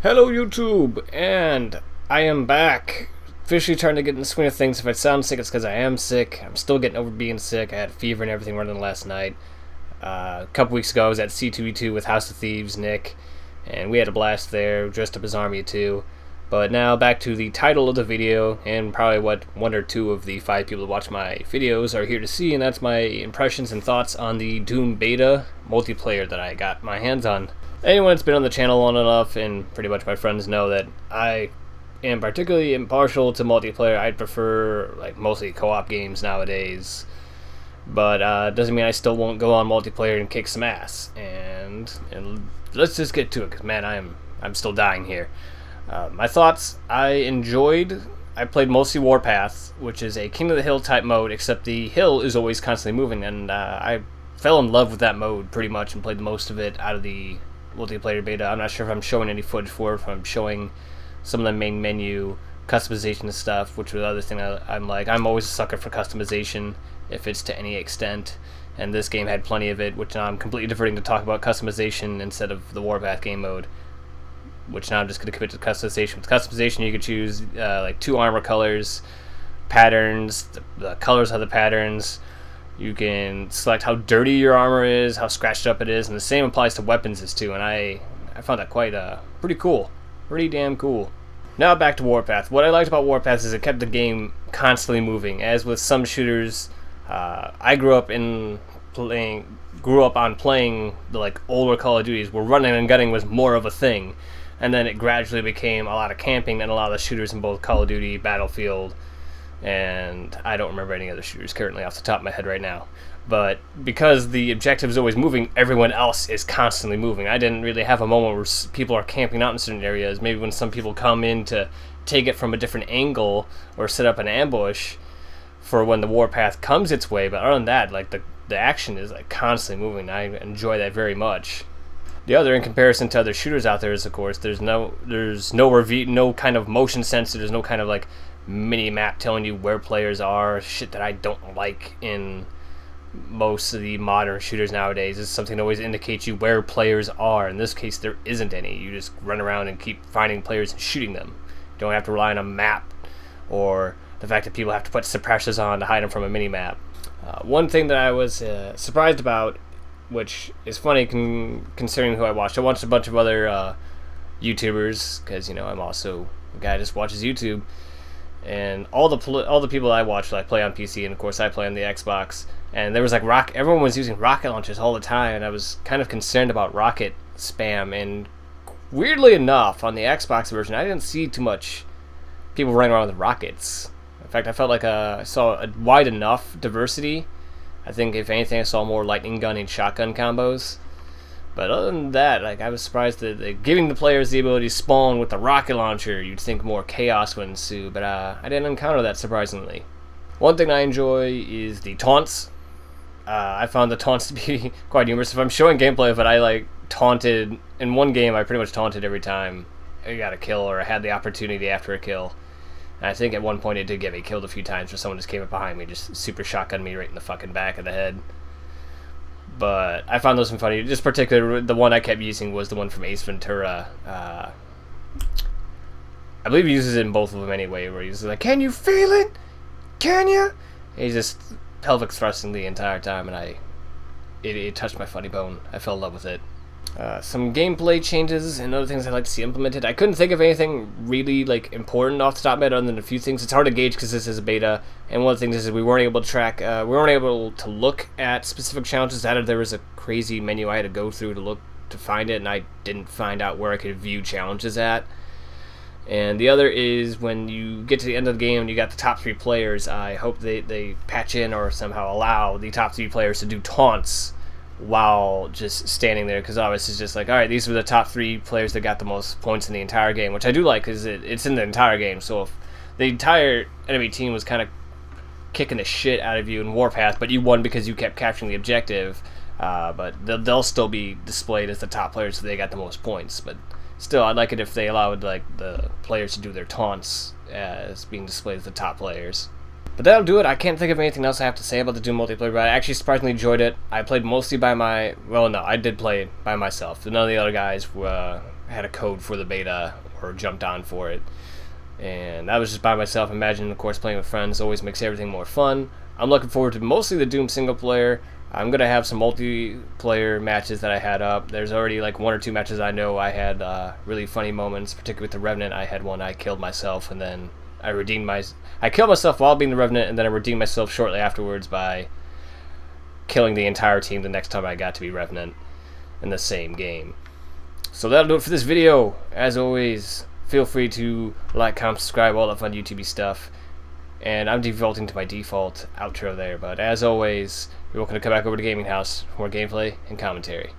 Hello YouTube, and I am back. Officially trying to get in the swing of things. If I sound sick, it's because I am sick. I'm still getting over being sick. I had a fever and everything running last night. A couple weeks ago I was at C2E2 with House of Thieves, Nick, and we had a blast there, dressed up as Army 2. But now back to the title of the video, and probably what one or two of the 5 people that watch my videos are here to see, and that's my impressions and thoughts on the Doom beta multiplayer that I got my hands on. Anyone that's been on the channel long enough, and pretty much my friends know that I am particularly impartial to multiplayer. I prefer mostly co-op games nowadays, but doesn't mean I still won't go on multiplayer and kick some ass. And let's just get to it, because man, I'm still dying here. My thoughts: I played mostly Warpath, which is a King of the Hill type mode, except the hill is always constantly moving, and I fell in love with that mode pretty much and played the most of it out of the multiplayer beta. I'm not sure if I'm showing any footage for it, if I'm showing some of the main menu customization and stuff, which was the other thing I'm always a sucker for customization if it's to any extent, and this game had plenty of it, which now I'm completely diverting to talk about customization instead of the Warpath game mode, which now I'm just going to commit to customization. With customization, you could choose 2 armor colors, patterns, the colors of the patterns. You can select how dirty your armor is, how scratched up it is, and the same applies to weapons too, and I found that quite pretty cool. Pretty damn cool. Now back to Warpath. What I liked about Warpath is it kept the game constantly moving. As with some shooters, I grew up on playing the older Call of Duties, where running and gunning was more of a thing, and then it gradually became a lot of camping and a lot of the shooters in both Call of Duty, Battlefield, and I don't remember any other shooters currently off the top of my head right now. But because the objective is always moving, everyone else is constantly moving. I didn't really have a moment where people are camping out in certain areas. Maybe when some people come in to take it from a different angle or set up an ambush for when the warpath comes its way. But other than that, the action is constantly moving. I enjoy that very much. The other, in comparison to other shooters out there, is of course there's no kind of motion sensor. There's no kind of mini map telling you where players are. Shit that I don't like in most of the modern shooters nowadays is something that always indicates you where players are. In this case, there isn't any. You just run around and keep finding players and shooting them. You don't have to rely on a map or the fact that people have to put suppressors on to hide them from a mini map. One thing that I was surprised about, which is funny considering who I watched. I watched a bunch of other YouTubers, because I'm also a guy that just watches YouTube. And all the people I watch play on PC, and of course I play on the Xbox. And there was everyone was using rocket launchers all the time, and I was kind of concerned about rocket spam. And weirdly enough, on the Xbox version, I didn't see too much people running around with rockets. In fact, I felt like I saw a wide enough diversity. I think if anything, I saw more lightning gun and shotgun combos. But other than that, I was surprised that giving the players the ability to spawn with the rocket launcher, you'd think more chaos would ensue, but I didn't encounter that, surprisingly. One thing I enjoy is the taunts. I found the taunts to be quite humorous. If I'm showing gameplay of it, I taunted. In one game, I pretty much taunted every time I got a kill or I had the opportunity after a kill. And I think at one point it did get me killed a few times where someone just came up behind me, just super shotgunned me right in the fucking back of the head. But I found those funny. Just particular, the one I kept using was the one from Ace Ventura. I believe he uses it in both of them anyway, where he's like, "Can you feel it? Can you?" And he's just pelvic thrusting the entire time, and it touched my funny bone. I fell in love with it. Some gameplay changes and other things I'd like to see implemented. I couldn't think of anything really important off the top of my head other than a few things. It's hard to gauge because this is a beta, and one of the things is we weren't able to track, we weren't able to look at specific challenges. There was a crazy menu I had to go through to find it, and I didn't find out where I could view challenges at. And the other is when you get to the end of the game and you got the top 3 players, I hope they patch in or somehow allow the top 3 players to do taunts while just standing there, because obviously it's just alright, these were the top 3 players that got the most points in the entire game, which I do like because it's in the entire game. So if the entire enemy team was kind of kicking the shit out of you in Warpath, but you won because you kept capturing the objective, but they'll still be displayed as the top players, so they got the most points. But still, I'd like it if they allowed the players to do their taunts as being displayed as the top players. But that'll do it. I can't think of anything else I have to say about the Doom multiplayer, but I actually surprisingly enjoyed it. I played mostly I did play it by myself. None of the other guys had a code for the beta or jumped on for it. And I was just by myself. Imagine, of course, playing with friends always makes everything more fun. I'm looking forward to mostly the Doom single player. I'm gonna have some multiplayer matches that I had up. There's already like 1 or 2 matches I know I had really funny moments, particularly with the Revenant. I had one I killed myself, and then I killed myself while being the Revenant, and then I redeemed myself shortly afterwards by killing the entire team the next time I got to be Revenant in the same game. So that'll do it for this video. As always, feel free to like, comment, subscribe, all that fun YouTube stuff. And I'm defaulting to my default outro there, but as always, you're welcome to come back over to Gaming House for more gameplay and commentary.